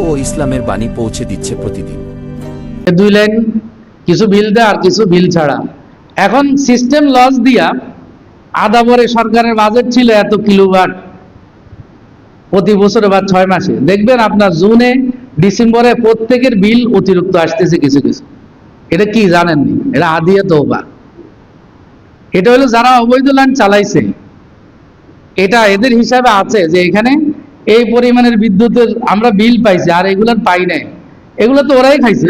ও ইসলামের বাণী পৌঁছে দিচ্ছে প্রতিদিন। দুই লাইন কিছু বিল দেয় আর কিছু বিল ছাড়া। এখন সিস্টেম লস দিয়া আদা পরে সরকারের বাজেট ছিল এত কিলোওয়াট প্রতি বছরে বা 6 মাসে, দেখবেন আপনার জুনে ডিসেম্বরে প্রত্যেকের বিল অতিরিক্ত আসতেছে কিছু কিছু। এটা কি জানেননি? এটা আদিয়া তওবা। এটা হলো যারা অবৈধ লাইন চালাইছে, এটা এদের হিসাবে আছে যে এখানে এই পরিমাণের বিদ্যুতের আমরা বিল পাইছি আর এগুলার পাই নাই, এগুলো তো ওরাই খাইছে।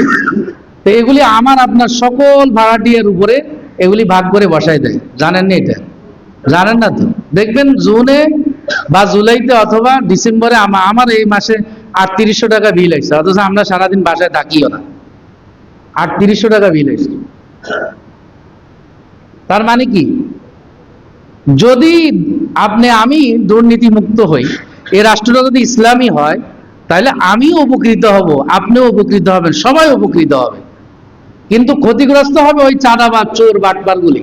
তো এগুলি আমার আপনার সকল ভাড়াটিয়ার উপরে এগুলি ভাগ করে বসাই দেয়। জানেননি এটা? জানেন না তো? দেখবেন জুনে বা জুলাইতে অথবা ডিসেম্বরে আমার এই মাসে 3800 টাকা বিল আসছে, অথচ আমরা সারাদিন বাসায় থাকিও না। 3800 টাকা বিল আসছে। তার মানে কি? যদি আমি দুর্নীতি মুক্ত হই, এই রাষ্ট্রটা যদি ইসলামী হয়, তাহলে আমিও উপকৃত হব, আপনিও উপকৃত হবেন, সবাই উপকৃত হবে। কিন্তু ক্ষতিগ্রস্ত হবে ওই চাঁদাবাজ, চোর, বাটপার গুলি।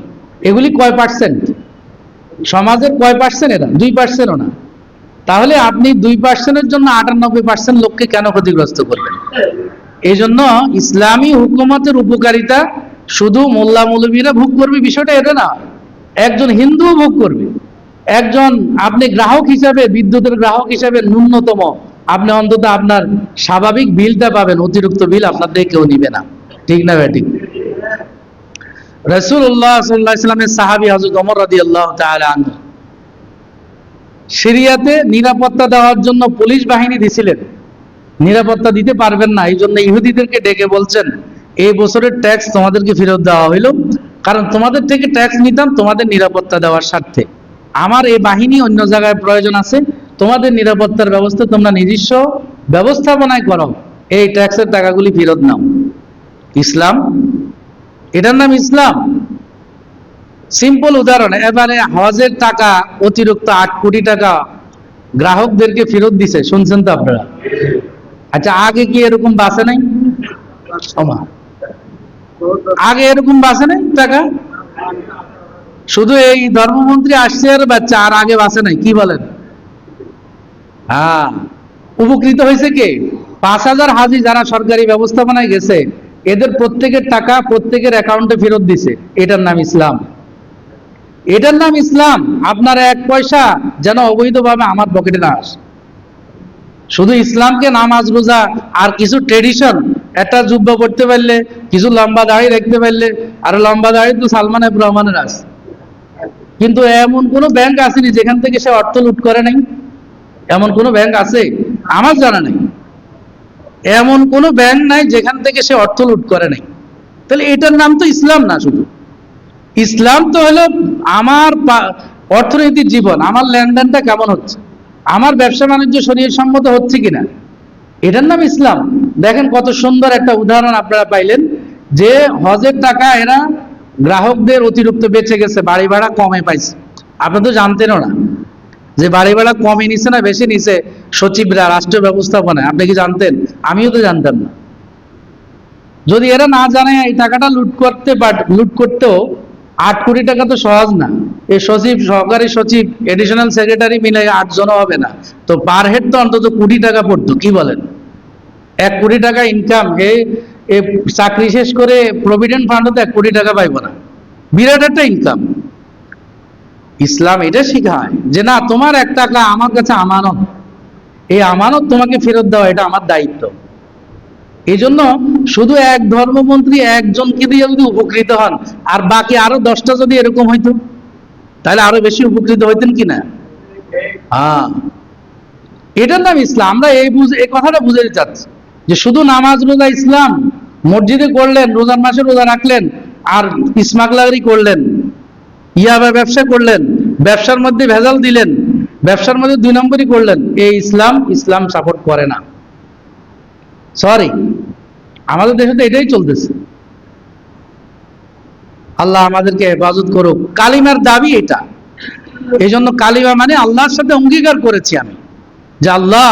এগুলি কয় পার্সেন্ট? সমাজের কয় পার্সেন্ট? এরা 2%ও না। তাহলে আপনি 2%-এর জন্য 98% লোককে কেন ক্ষতিগ্রস্ত করবেন? এই জন্য ইসলামী হুকুমতের উপকারিতা শুধু মোল্লা মৌলবীরা ভোগ করবে বিষয়টা এটা না, একজন হিন্দুও ভোগ করবে। একজন আপনি গ্রাহক হিসাবে, বিদ্যুতের গ্রাহক হিসাবে ন্যূনতম আপনি অন্তত আপনার স্বাভাবিক বিলটা পাবেন, অতিরিক্ত বিল আপনার দিয়ে কেউ নিবে না। ঠিক না ভাই? ঠিক। রাসূলুল্লাহ সাল্লাল্লাহু আলাইহি ওয়াসাল্লামের সাহাবী হযরত ওমর রাদিয়াল্লাহু তাআলা আনহু সিরিয়াতে নিরাপত্তা দেওয়ার জন্য পুলিশ বাহিনী দিছিলেন, নিরাপত্তা দিতে পারবেন না, এই জন্য ইহুদিদেরকে ডেকে বলছেন এই বছরের ট্যাক্স তোমাদেরকে ফেরত দেওয়া হইল, কারণ তোমাদের থেকে ট্যাক্স নিতাম তোমাদের নিরাপত্তা দেওয়ার স্বার্থে। আমার এই বাহিনী অন্য জায়গায় প্রয়োজন আছে, তোমাদের নিরাপত্তার ব্যবস্থা তোমরা নিজস্ব ব্যবস্থাপনায় করো, এই ট্যাক্সের টাকাগুলি ফেরত নাও। ইসলাম, এটার নাম ইসলাম। সিম্পল উদাহরণ, এবারে হজের টাকা অতিরিক্ত 8 কোটি টাকা গ্রাহকদেরকে ফেরত দিছে, শুনছেন তো আপনারা? আচ্ছা, আগে কি এরকম বাঁচে নাই? আগে এরকম বাঁচে নাই টাকা? শুধু এই ধর্মমন্ত্রী আসছে আর বাচ্চা, আর আগে বাঁচে নাই? কি বলেন? হ্যাঁ, উপকৃত হয়েছে কে? 5000 হাজি যারা সরকারি ব্যবস্থাপনায় গেছে, এদের প্রত্যেকের টাকা প্রত্যেকের অ্যাকাউন্টে ফেরত দিছে। এটার নাম ইসলাম। এটার নাম ইসলাম। আপনার 1 পয়সা যেন অবৈধভাবে আমার পকেটে না আসে। শুধু ইসলামকে নামাজ, রোজা আর কিছু ট্রেডিশন, একটা জুব্বা পড়তে পারলে, কিছু লম্বা দাড়ি রাখতে পারলে, আর লম্বা দাড়ি তো সালমান এফ রহমানের আছে। কিন্তু এমন কোন ব্যাংক আসেনি যেখান থেকে সে অর্থ লুট করে নাই। এমন কোন ব্যাংক আছে? আমার জানা নেই। এমন কোন ব্যাংক নাই যেখান থেকে সে অর্থ লুট করে নাই। তাহলে এটার নাম তো ইসলাম না। শুধু ইসলাম তো হলো আমার অর্থনৈতিক জীবন, আমার লেনদেনটা কেমন হচ্ছে, আমার ব্যবসা বাণিজ্য শরীর সম্মত হচ্ছে কিনা, এটার নাম ইসলাম। দেখেন কত সুন্দর একটা উদাহরণ আপনারা পাইলেন যে হজের টাকা এরা গ্রাহকদের অতিরিক্ত বেঁচে গেছে, বাড়ি ভাড়া কমে পাইছে। আপনি তো জানতেনও না যে বাড়ি ভাড়া কমে নিছে না বেশি নিছে সচিবরা, রাষ্ট্র ব্যবস্থাপনায়। আপনি কি জানতেন? আমিও তো জানতাম না। যদি এরা না জানে এই টাকাটা লুট করতেও 8 কোটি টাকা তো সহজ না। এই সচিব, সহকারী সচিব, এডিশনাল সেক্রেটারি মিলে 8 জনও হবে না, তো পার হেড তো অন্তত কোটি টাকা পড়তো। কি বলেন? 1 কোটি টাকা ইনকাম, চাকরি শেষ করে প্রভিডেন্ট ফান্ডও তো 1 কোটি টাকা পাইব না। বিরাট একটা ইনকাম। ইসলাম এটা শিখায় যে না, তোমার 1 টাকা আমার কাছে আমানত, এই আমানত তোমাকে ফেরত দেওয়া এটা আমার দায়িত্ব। এই জন্য শুধু এক ধর্মমন্ত্রী একজনকে দিয়ে যদি উপকৃত হন, আর বাকি আরো 10টা যদি এরকম হইতো, তাহলে আরো বেশি উপকৃত হইতেন কিনা? হ্যাঁ, এটার নাম ইসলাম। আমরা এই কথাটা বুঝাতে চাচ্ছি যে শুধু নামাজ, রোজা ইসলাম, মসজিদে করলেন, রোজার মাসে রোজা রাখলেন, আর স্মাগলারি করলেন, ইয়াবা ব্যবসা করলেন, ব্যবসার মধ্যে ভেজাল দিলেন, ব্যবসার মধ্যে 2 নম্বরই করলেন, এই ইসলাম সাপোর্ট করে না। সরি, আমাদের দেশে তো এটাই চলতেছে। আল্লাহ আমাদেরকে হেফাজত করুক। কালিমার দাবি এটা। এই জন্য কালিমা মানে আল্লাহর সাথে অঙ্গীকার করেছি আমি যে আল্লাহ,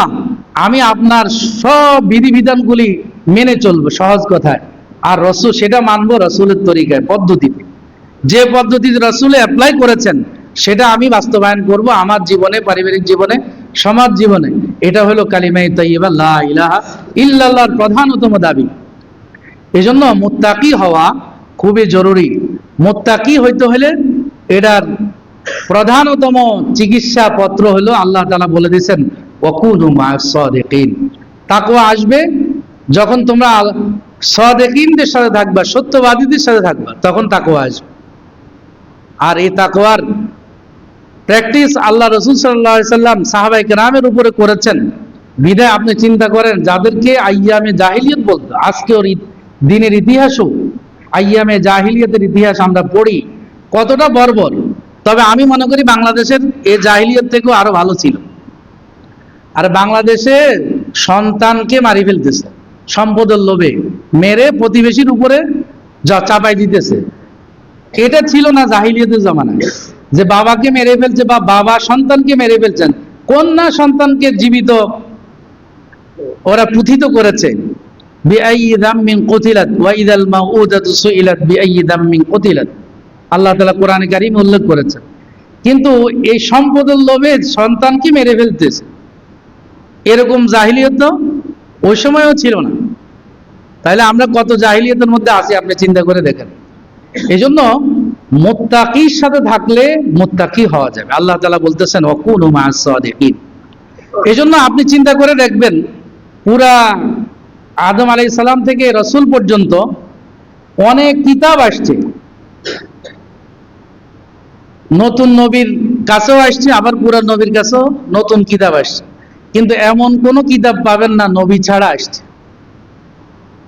আমি আপনার সব বিধিবিধানগুলি মেনে চলবো, সহজ কথায়, আর রসুল সেটা মানবো রসুলের তরিকায়, পদ্ধতিতে। যে পদ্ধতিতে রসুলে অ্যাপ্লাই করেছেন সেটা আমি বাস্তবায়ন করব আমার জীবনে, পারিবারিক জীবনে, সমাজ জীবনে, এটা হলো কালিমায়ে তাইয়্যিবা লা ইলাহা ইল্লাল্লাহর প্রধানতম দাবি। এজন্য মুত্তাকি হওয়া খুবই জরুরি। মুত্তাকি হইতে হলে এটার প্রধানতম চিকিৎসা পত্র হলো আল্লাহ তাআলা বলে দিয়েছেন ওয়াকুনু মা'আস সাদিকিন। তাকওয়া আসবে যখন তোমরা সাদিকিনদের সাথে থাকবা, সত্যবাদীদের সাথে থাকবা, তখন তাকওয়া আসবে। আর এই তাকওয়ার প্র্যাকটিস আল্লাহ রাসূল সাল্লাল্লাহু আলাইহি সাল্লাম সাহাবায়ে কেরামের উপরে করেছেন। বিধায় আপনি চিন্তা করেন, যাদেরকে আইয়ামে জাহিলিয়াত বলতো, আজকেও দিনের ইতিহাসও আইয়ামে জাহিলিয়াতের ইতিহাস আমরা পড়ি, কতটা বর্বর। তবে আমি মনে করি বাংলাদেশের এই জাহিলিয়াত থেকেও আরো ভালো ছিল। আর বাংলাদেশে সন্তানকে মারি ফেলতেছে সম্পদের লোভে, মেরে প্রতিবেশীর উপরে চাপাই দিতেছে। এটা ছিল না জাহিলিয়াতের জামানায়, যে বাবাকে মেরে ফেলছে বা বাবা সন্তানকে মেরে ফেলছেন, কন্যা সন্তানকে জীবিত ওরা পুথিত করেছে। বিআইয়ি যামমিন কুতিলাত ওয়া ইযাল মাউউদাতু সুইলাত বিআইয়ি যামমিন কুতিলাত, আল্লাহ তাআলা কোরআনে কারীমে উল্লেখ করেছেন। কিন্তু এই সম্পদের লোভে সন্তানকে মেরে ফেলতেছে, এরকম জাহিলিয়াত তো ওই সময়ও ছিল না। তাহলে আমরা কত জাহিলিয়াতের মধ্যে আছি আপনি চিন্তা করে দেখেন। এজন্য মুত্তাকির সাথে থাকলে মুত্তাকি হওয়া যাবে। আল্লাহ তাআলা বলতেছেন ওয়াকুনু মা'আস সাদিকিন। এজন্য আপনি চিন্তা করে দেখবেন, পুরা আদম আলাইহিস সালাম থেকে রাসূল পর্যন্ত অনেক কিতাব আসছে, নতুন নবীর কাছেও আসছে, আবার পুরা নবীর কাছেও নতুন কিতাব আসছে। কিন্তু এমন কোন কিতাব পাবেন না নবী ছাড়া আসছে।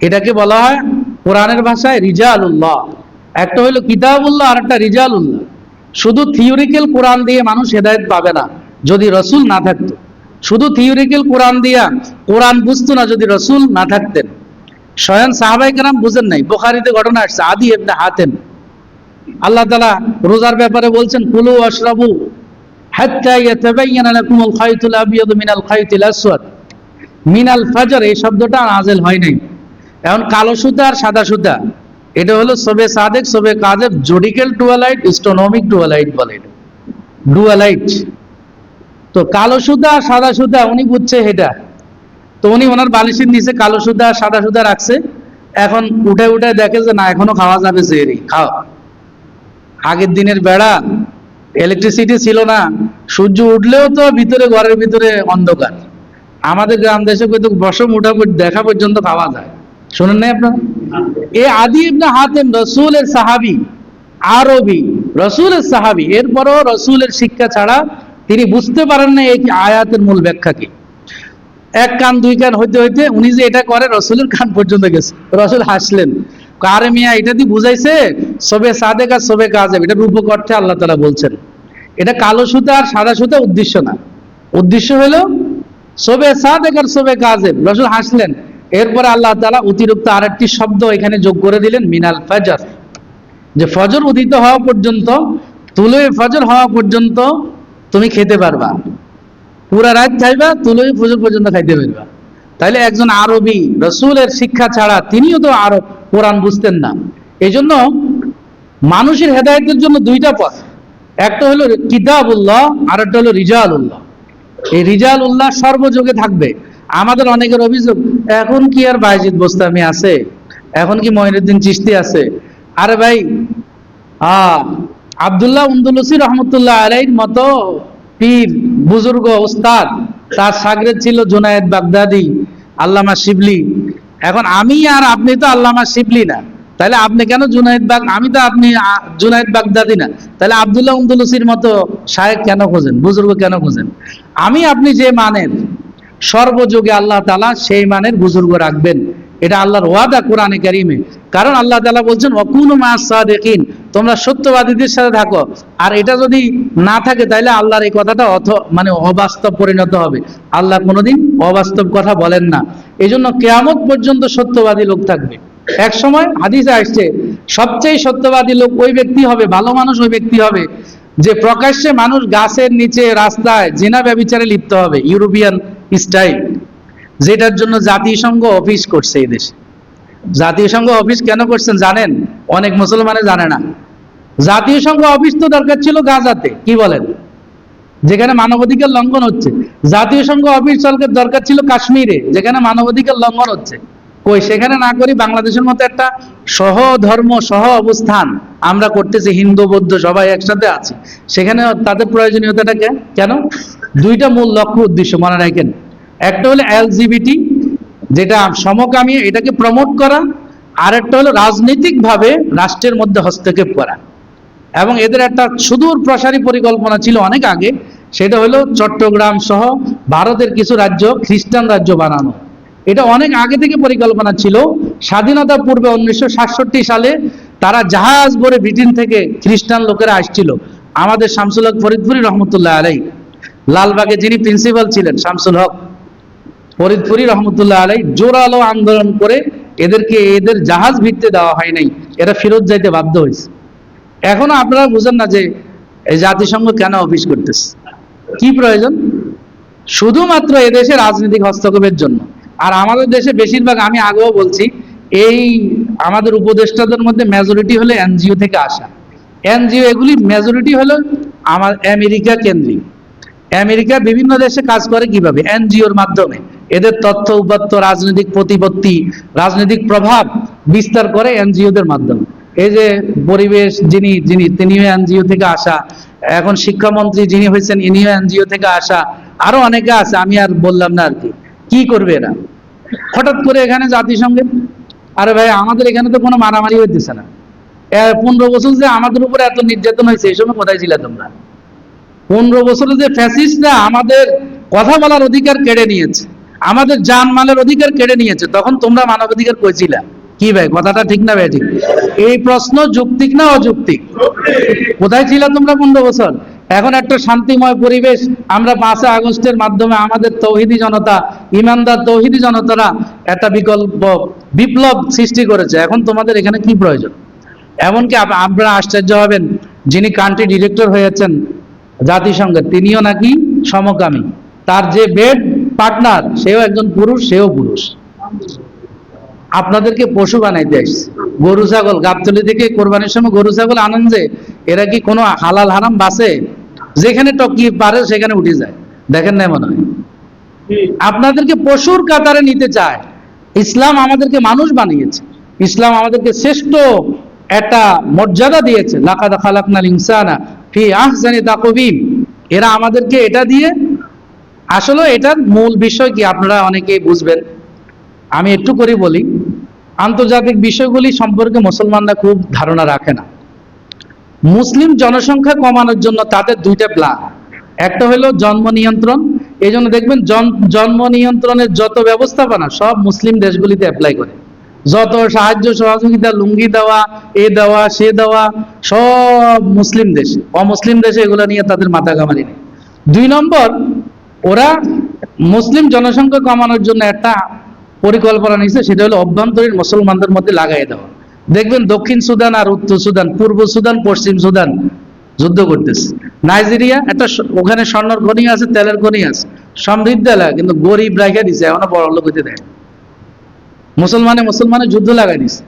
এটাকে বলা হয় কোরআনের ভাষায় রিজালুল্লাহ। একটা হলো কিতাবুল্লাহ আর একটা রিজালুল্লাহ। শুধু থিওরিক্যাল কোরআন দিয়ে মানুষ হেদায়েত পাবে না যদি রাসূল না থাকতো। শুধু থিওরিক্যাল কোরআন দিয়া কোরআন বুঝতো না যদি রাসূল না থাকতেন। স্বয়ং সাহাবায়ে কেরাম বুঝেন নাই। বুখারীতে ঘটনা আসছে, আদি ইবনে হাতেম, আল্লাহ তাআলা রোজার ব্যাপারে বলছেন কুলু ওয়াশরাবু হাত্তা ইয়াতাবায়্যানা লাকুমুল খায়তুল আবিয়াদু মিনাল খায়তিল আসওয়াদ মিনাল ফাজর। এই শব্দটা নাযিল হয় নাই। এখন কালো সুতা আর সাদা সুতা, এটা হলো সবে সাদেক সবে কাযেব, জুডিক্যাল টুয়ালাইট, স্ট্রোনমিক টুয়ালাইট বলে, এটা ডুয়ালাইট। তো কালো সুতা আর সাদা সুতা উনি বুঝছে এটা, তো উনি ওনার বালিশের নিচে কালো সুতা আর সাদা সুতা রাখছে। এখন উঠে উঠে দেখে যে না, এখনো খাওয়া যাবে, সেহরি খাও। আগের দিনের বেড়া, ইলেকট্রিসিটি ছিল না, সূর্য উঠলেও তো ভিতরে ঘরের ভিতরে অন্ধকার। আমাদের গ্রাম দেশে কিন্তু বসম উঠা দেখা পর্যন্ত খাওয়া যায়, শোনেন নাই আপনারা? এই আদি ইবনে হাতেম রাসূলের সাহাবী, আরবি রাসূলের সাহাবী, এরপরও রাসূলের শিক্ষা ছাড়া তিনি বুঝতে পারেন না এই আয়াতের মূল ব্যাখ্যা কি। এক কান দুই কান হইতে হইতে উনি যে এটা করে রাসূলের কান পর্যন্ত গেছে। রাসূল হাসলেন, আরে মিয়া, এটা দিয়ে বুঝাইছে সবে সাদেক আর সবে কাযেব, এটা রূপক অর্থে আল্লাহ তাআলা বলছেন। এটা কালো সুতা আর সাদা সুতা উদ্দেশ্য না, উদ্দেশ্য হলো সবে সাদেক আর সবে কাযেব। রাসূল হাসলেন। এরপরে আল্লাহ তাআলা অতিরিক্ত আরেকটি শব্দ এখানে যোগ করে দিলেন, মিনাল ফাজর, যে ফজর উদিত হওয়া পর্যন্ত, তুলুয়ে ফজর হওয়া পর্যন্ত তুমি খেতে পারবা, পুরা রাত খাইবা, তুলুয়ে ফজর পর্যন্ত খাইতে পারবা। তাইলে একজন আরবি রাসূলের শিক্ষা ছাড়া তিনিও তো আরব কোরআন বুঝতেন না। এই জন্য মানুষের হেদায়েতের জন্য দুইটা পথ, একটা হলো কিতাবুল্লাহ আর একটা হলো রিজালুল্লাহ। এই রিজালুল্লাহ সর্বযুগে থাকবে। আমাদের অনেকের অভিযোগ, এখন কি আর বায়জিদ বোস্তামি আছে, এখন কি মঈনুদ্দিন চিশতি আছে? আরে ভাই, আব্দুল্লাহ উন্দুলুসি রহমতুল্লাহ আলাইহির মতো পীর বুজুর্গ ওস্তাদ, তার শাগরেদ ছিল জুনায়েদ বাগদাদি, আল্লামা শিবলি। এখন আমি আর আপনি তো আল্লামা শিবলি না, তাহলে আপনি কেন জুনায়েদ আমি তো আপনি জুনায়েদ বাগদাদি না, তাহলে আব্দুল্লাহ উন্দুলুসির মতো শায়েখ কেন খোঁজেন, বুজুর্গ কেন খোঁজেন? আমি আপনি যে মানের, সর্বযুগে আল্লাহ তাআলা সেই মানের বুজুর্গ রাখবেন। এটা আল্লাহর ওয়াদা কোরআনে কারীমে। কারণ আল্লাহ তাআলা বলছেন ওয়াকুনু মা'আস সাদিকিন, তোমরা সত্যবাদীদের সাথে থাকো। আর এটা যদি না থাকে তাহলে আল্লাহর এই কথাটা মানে অবাস্তব পরিণত হবে। আল্লাহ কোনোদিন অবাস্তব কথা বলেন না। এই জন্য কিয়ামত পর্যন্ত সত্যবাদী লোক থাকবে। এক সময় হাদিসে আসছে, সবচেয়ে সত্যবাদী লোক ওই ব্যক্তি হবে, ভালো মানুষ ওই ব্যক্তি হবে যে প্রকাশ্যে মানুষ গাছের নিচে রাস্তায় জিনা ব্যভিচারে লিপ্ত হবে, ইউরোপিয়ান স্টাইল, যেটার জন্য জাতিসংঘ অফিস করছে এই দেশে। জাতিসংঘ অফিস কেন করছেন জানেন? অনেক মুসলমানে জানে না। জাতিসংঘ অফিস তো দরকার ছিল গাজাতে, কি বলেন? যেখানে মানবাধিকার লঙ্ঘন হচ্ছে। জাতীয় সংঘ অফিস দরকার ছিল কাশ্মীরে, যেখানে মানবাধিকার লঙ্ঘন হচ্ছে। কই সেখানে না করি বাংলাদেশের মতো একটা সহধর্ম সহ অবস্থান আমরা করতেছি, হিন্দু বৌদ্ধ সবাই একসাথে আছি, সেখানে তাদের প্রয়োজনীয়তাটা কেন? দুইটা মূল লক্ষ্য উদ্দেশ্য মনে রাখেন। একটা হলো এলজিবিটি, যেটা সমকামী, এটাকে প্রমোট করা। আর একটা হলো রাজনৈতিকভাবে রাষ্ট্রের মধ্যে হস্তক্ষেপ করা। এবং এদের একটা সুদূর প্রসারী পরিকল্পনা ছিল অনেক আগে, সেটা হলো চট্টগ্রাম সহ ভারতের কিছু রাজ্য খ্রিস্টান রাজ্য বানানো। এটা অনেক আগে থেকে পরিকল্পনা ছিল। স্বাধীনতা পূর্বে 1967 সালে তারা জাহাজ ভরে ব্রিটেন থেকে খ্রিস্টান লোকেরা আসছিল। আমাদের শামসুল হক ফরিদপুরি রহমতুল্লাহ আলাই, লালবাগে যিনি প্রিন্সিপাল ছিলেন শামসুল হক ফরিদপুরি রহমতুল্লাহ আলাই, জোরালো আন্দোলন করে এদেরকে এদের জাহাজ ভিড়তে দেওয়া হয় নাই, এরা ফেরত যাইতে বাধ্য হয়েছে। এখনো আপনারা বুঝেন না যে এই জাতিসংঘ কেন অফিস করতেছে, কি প্রয়োজন? শুধুমাত্র এদেশে রাজনৈতিক হস্তক্ষেপের জন্য। আর আমাদের দেশে বেশিরভাগ, আমি আগেও বলছি, এই আমাদের উপদেষ্টাদের মধ্যে মেজরিটি হলো এনজিও থেকে আসা। এনজিও এগুলি মেজরিটি হলো আমার আমেরিকা কেন্দ্রিক। আমেরিকা বিভিন্ন দেশে কাজ করে কিভাবে? এনজিওর মাধ্যমে। এদের তথ্য উপাত্ত, রাজনৈতিক প্রতিপত্তি, রাজনৈতিক প্রভাব বিস্তার করে এনজিওদের মাধ্যমে। এই যে পরিবেশ তিনিও এনজিও থেকে আসা, এখন শিক্ষামন্ত্রী যিনি হয়েছেন ইনিও এনজিও থেকে আসা, আরো অনেকে আছে, আমি আর বললাম না আর কি করবে এরা হঠাৎ করে এখানে জাতিসংঘে? আরে ভাই, আমাদের এখানে তো কোনো মারামারি হইতেছে না। 15 বছর যে আমাদের উপরে এত নির্যাতন হয়েছে, এই সময় কোথায় ছিলে তোমরা? 15 বছরে যে ফ্যাসিস্টরা আমাদের কথা বলার অধিকার কেড়ে নিয়েছে, আমাদের জানমালের অধিকার কেড়ে নিয়েছে, তখন তোমরা মানবাধিকার কইছিলা কি? ভাই কথাটা ঠিক না ভাই? ঠিক। এই প্রশ্ন যৌক্তিক না অযৌক্তিক? কোথায় ছিলা তোমরা 15 বছর? এখন একটা শান্তিময় পরিবেশ আমরা 5 আগস্টের মাধ্যমে আমাদের তৌহিদি জনতা, ইমানদার তৌহিদি জনতারা একটা বিপ্লব সৃষ্টি করেছে। এখন তোমাদের এখানে কি প্রয়োজন? এমনকি আপনারা আশ্চর্য হবেন, যিনি কান্ট্রি ডিরেক্টর হয়েছেন জাতিসংঘের, তিনিও নাকি সমকামী। তার যে বেড পার্টনার সেও একজন পুরুষ, সেও পুরুষ। আপনাদেরকে পশু বানাইতে আসছে। গরু ছাগল গাবতলি থেকে কোরবানির সময় গরু ছাগল আনেন যে, এরা কি কোনো হালাল হারাম বাসে? যেখানে টকি পারে সেখানে উঠে যায়। দেখেন না মনে হয়? আপনাদেরকে পশুর কাতারে নিতে চায়। ইসলাম আমাদেরকে মানুষ বানিয়েছে, ইসলাম আমাদেরকে শ্রেষ্ঠ একটা মর্যাদা দিয়েছে। লাকাদ খালাকনাল ইনসানা ফি আহসানি তাকওয়িম। এরা আমাদেরকে এটা দিয়ে, আসলে এটার মূল বিষয় কি আপনারা অনেকেই বুঝবেন, আমি একটু করে বলি। আন্তর্জাতিক বিষয়গুলি সম্পর্কে মুসলমানরা খুব ধারণা রাখে না। মুসলিম জনসংখ্যা কমানোর জন্য তাদের দুইটা প্ল্যান। একটা হলো জন্ম নিয়ন্ত্রণ। এই জন্য দেখবেন জন্ম নিয়ন্ত্রণের যত ব্যবস্থাপনা সব মুসলিম দেশগুলিতে অ্যাপ্লাই করে। যত সাহায্য সহযোগিতা, লুঙ্গি দেওয়া, এ দেওয়া সে দেওয়া, সব মুসলিম দেশে। অমুসলিম দেশে এগুলো নিয়ে তাদের মাথা ঘামারি নেই। 2 নম্বর, ওরা মুসলিম জনসংখ্যা কমানোর জন্য একটা পরিকল্পনা নিয়েছে, সেটা হলো অভ্যন্তরীণ মুসলমানদের মধ্যে লাগাই দেওয়া। দেখবেন দক্ষিণ সুদান আর উত্তর সুদান, পূর্ব সুদান পশ্চিম সুদান যুদ্ধ করতেছে। নাইজেরিয়া একটা, ওখানে স্বর্ণের খনি আছে, তেলের খনি আছে, সমৃদ্ধ এলাকা, কিন্তু গরিব রাখা দিছে, এখনো বড় লোক হইতে দেয়। মুসলমানে যুদ্ধ লাগাই দিছে,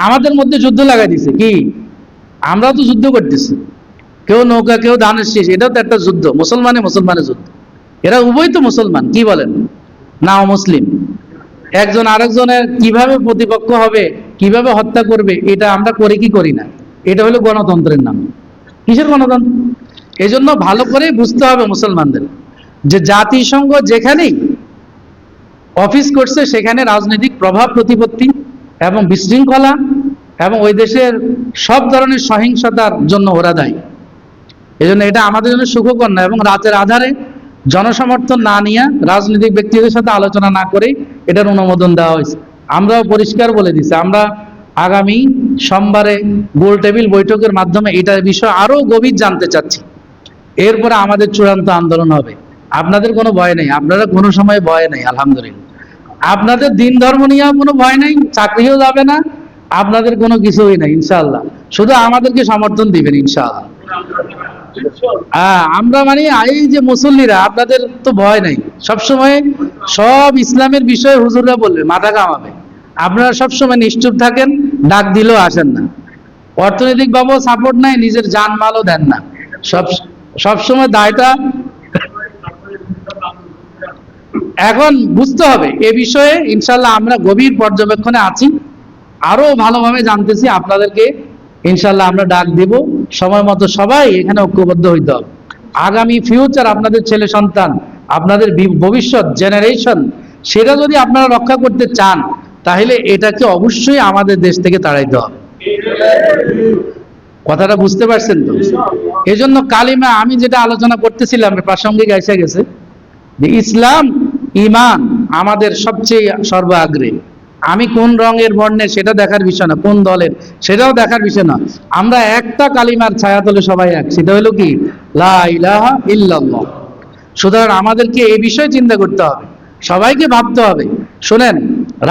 আমাদের মধ্যে যুদ্ধ লাগাই দিছে। কি? আমরা তো যুদ্ধ করতেছি, কেউ নৌকা, কেউ ধানের শীষ, এটাও তো একটা যুদ্ধ। মুসলমানের যুদ্ধ। এরা উভয় তো মুসলমান, কি বলেন না? মুসলিম একজন আরেকজনের কিভাবে প্রতিপক্ষ হবে, কিভাবে হত্যা করবে, এটা আমরা করি কি করি না? এটা হলো গণতন্ত্রের নাম। কিসের গণতন্ত্র? এই জন্য ভালো করে বুঝতে হবে মুসলমানদের যে জাতিসংঘ যেখানেই অফিস করছে সেখানে রাজনৈতিক প্রভাব প্রতিপত্তি এবং বিশৃঙ্খলা এবং ওই দেশের সব ধরনের সহিংসতার জন্য ওরা দায়ী। এই জন্য এটা আমাদের জন্য সুখকর না। এবং রাতের আধারে জনসমর্থন না নিয়ে, রাজনৈতিক ব্যক্তিদের সাথে আলোচনা না করে এটার অনুমোদন দেওয়া হয়েছে। আমরাও পরিষ্কার বলে দিচ্ছি, আমরা আগামী সোমবারে গোল টেবিল বৈঠকের মাধ্যমে এটার বিষয় আরো গভীর জানতে চাচ্ছি। এরপরে আমাদের চূড়ান্ত আন্দোলন হবে। আপনাদের কোনো ভয় নেই, আপনারা কোনো সময় ভয় নেই, আলহামদুলিল্লাহ। আপনাদের দিন ধর্ম নিয়ে কোনো ভয় নেই, চাকরিও যাবে না, আপনাদের কোনো কিছুই নাই ইনশাআল্লাহ। শুধু আমাদেরকে সমর্থন দিবেন ইনশাআল্লাহ। আমরা মানে এই যে মুসল্লিরা, আপনাদের তো ভয় নাই। সবসময় সব ইসলামের বিষয়ে হুজুররা বলবে, মাথা কামাবে। আপনারা সবসময় নিশ্চুপ থাকেন, ডাক দিলেও আসেন না, অর্থনৈতিক ভাবেও সাপোর্ট নাই, নিজের জানমালও দেন না। সবসময় দায়টা এখন বুঝতে হবে এ বিষয়ে। ইনশাল্লাহ আমরা গভীর পর্যবেক্ষণে আছি, আরো ভালোভাবে জানতেছি। আপনাদেরকে ইনশাল্লাহ আমরা ডাক দেব, সময় মতো সবাই এখানে ঐক্যবদ্ধ হইতে হবে। আগামী ফিউচার, আপনাদের ছেলে সন্তান, আপনাদের ভবিষ্যৎ জেনারেশন, সেটা যদি আপনারা রক্ষা করতে চান, তাহলে এটাকে অবশ্যই আমাদের দেশ থেকে তাড়াইতে হবে। কথাটা বুঝতে পারছেন তো? এজন্য কালিমা, আমি যেটা আলোচনা করতেছিলাম প্রাসঙ্গিক এসে গেছে, যে ইসলাম ঈমান আমাদের সবচেয়ে সর্বাগ্রে। আমি কোন রঙের বর্ণের সেটা দেখার বিষয় না, কোন দলের সেটাও দেখার বিষয় না। আমরা একটা কালিমার ছায়াতলে সবাই এক, সেটা হলো কি লা ইলাহা ইল্লাল্লাহ। সুতরাং আমাদেরকে এই বিষয়ে চিন্তা করতে হবে, সবাইকে ভাবতে হবে। শোনেন,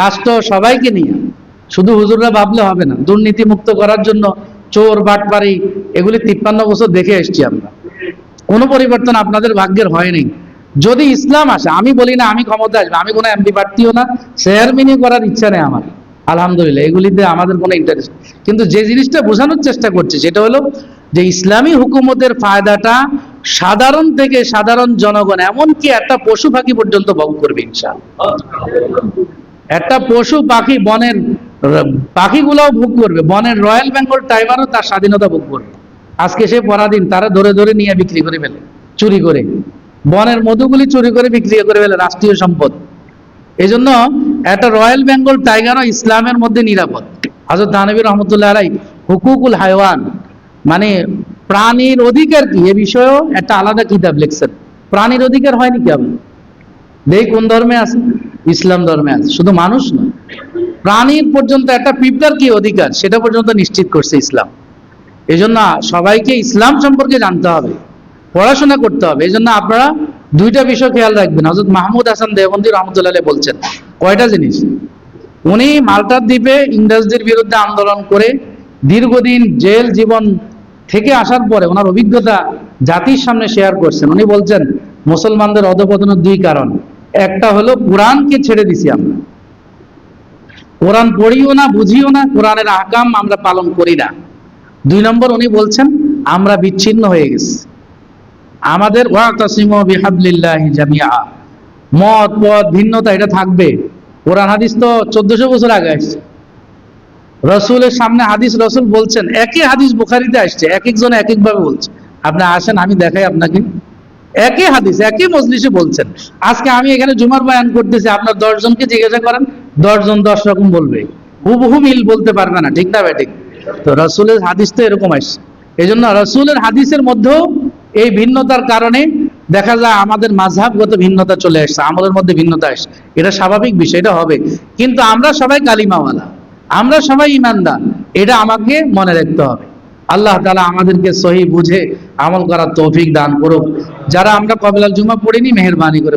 রাষ্ট্র সবাইকে নিয়ে, শুধু হুজুররা ভাবলে হবে না। দুর্নীতি মুক্ত করার জন্য চোর বাটপারি এগুলি 53 বছর দেখে এসছি আমরা, কোনো পরিবর্তন আপনাদের ভাগ্যের হয়নি। যদি ইসলাম আসে, আমি বলি না আমি ক্ষমতা আসবে, আমি কোনো এমপি প্রার্থীও না, চেয়ারম্যানই করার ইচ্ছা নেই আমার, আলহামদুলিল্লাহ, এগুলিতে আমাদের কোনো ইন্টারেস্ট। কিন্তু যে জিনিসটা বোঝানোর চেষ্টা করছি সেটা হলো যে ইসলামী হুকুমতের ফায়দাটা সাধারণ থেকে সাধারণ জনগণ, এমনকি একটা পশু পাখি পর্যন্ত ভোগ করবে ইনশাআল্লাহ। একটা পশু পাখি, বনের পাখিগুলোও ভোগ করবে। বনের রয়্যাল বেঙ্গল টাইগারও তার স্বাধীনতা ভোগ করবে। আজকে সে পরাধীন, তারা ধরে ধরে নিয়ে বিক্রি করে ফেলে, চুরি করে বনের মধুগুলি চুরি করে বিক্রি করে ফেলে, রাষ্ট্রীয় সম্পদ। এই জন্য একটা রয়্যাল বেঙ্গল টাইগারও ইসলামের মধ্যে নিরাপদ। হযরত থানভী রহমতুল্লাহ আলাইহি হুকুকুল হায়ওয়ান, মানে প্রাণীর অধিকার কি, এ বিষয়েও একটা আলাদা কিতাব লিখছেন। প্রাণীর অধিকার হয়নি কি আপনি দেই কোন ধর্মে আছে? ইসলাম ধর্মে আছে। শুধু মানুষ নয়, প্রাণীর পর্যন্ত, একটা পিঁপড়ার কি অধিকার সেটা পর্যন্ত নিশ্চিত করছে ইসলাম। এই জন্য সবাইকে ইসলাম সম্পর্কে জানতে হবে, পড়াশোনা করতে হবে। এই জন্য আপনারা দুইটা বিষয় খেয়াল রাখবেন। হযরত মাহমুদ হাসান দেওবন্দি রহমতুল্লাহ আলাইহি বলছেন কয়টা জিনিস। উনি মাল্টার দ্বীপে ইংরেজদের বিরুদ্ধে আন্দোলন করে দীর্ঘদিন জেল জীবন থেকে আসার পরে ওনার অভিজ্ঞতা জাতির সামনে শেয়ার করছেন। উনি বলছেন মুসলমানদের অধঃপতনের দুই কারণ। একটা হলো কোরআনকে ছেড়ে দিছি আমরা, কোরআন পড়িও না, বুঝিও না, কোরআনের আহকাম আমরা পালন করি না। 2 নম্বর উনি বলছেন আমরা বিচ্ছিন্ন হয়ে গেছি। আমাদের ওয়াতাসিমু বিহাবলিল্লাহি জামিআ, মত পথ ভিন্নতা এটা থাকবে। কোরআন হাদিস তো 1400 বছর আগে আসছে। রসুলের সামনে হাদিস, রসুল বলছেন, একই হাদিস বুখারীতে আসছে, এক একজন এক এক ভাবে বলছে। আপনি আসেন, আমি দেখাই আপনাকে, একই হাদিস একই মজলিসে বলছেন। আজকে আমি এখানে জুমার বয়ান করতেছি, আপনার 10 জনকে জিজ্ঞাসা করেন, 10 জন 10 রকম বলবে, হুবহু মিল বলতে পারবে না, ঠিক না ঠিক? তো রসুলের হাদিস তো এরকম আসছে। এই জন্য রসুলের হাদিসের মধ্যেও এই ভিন্নতার কারণে দেখা যায় আমাদের মাযহাবগত ভিন্নতা চলে আসছে, আমলের মধ্যে ভিন্নতা আসছে। এটা স্বাভাবিক বিষয়, এটা হবে। কিন্তু আমরা সবাই কালিমাওয়ালা, আমরা সবাই ঈমানদার, এটা আমাকে মনে রাখতে হবে। আল্লাহ তাআলা আমাদেরকে সহি বুঝে আমল করার তৌফিক দান করুক। যারা আমরা কবিলাল জুমা পড়িনি, মেহেরবানি করে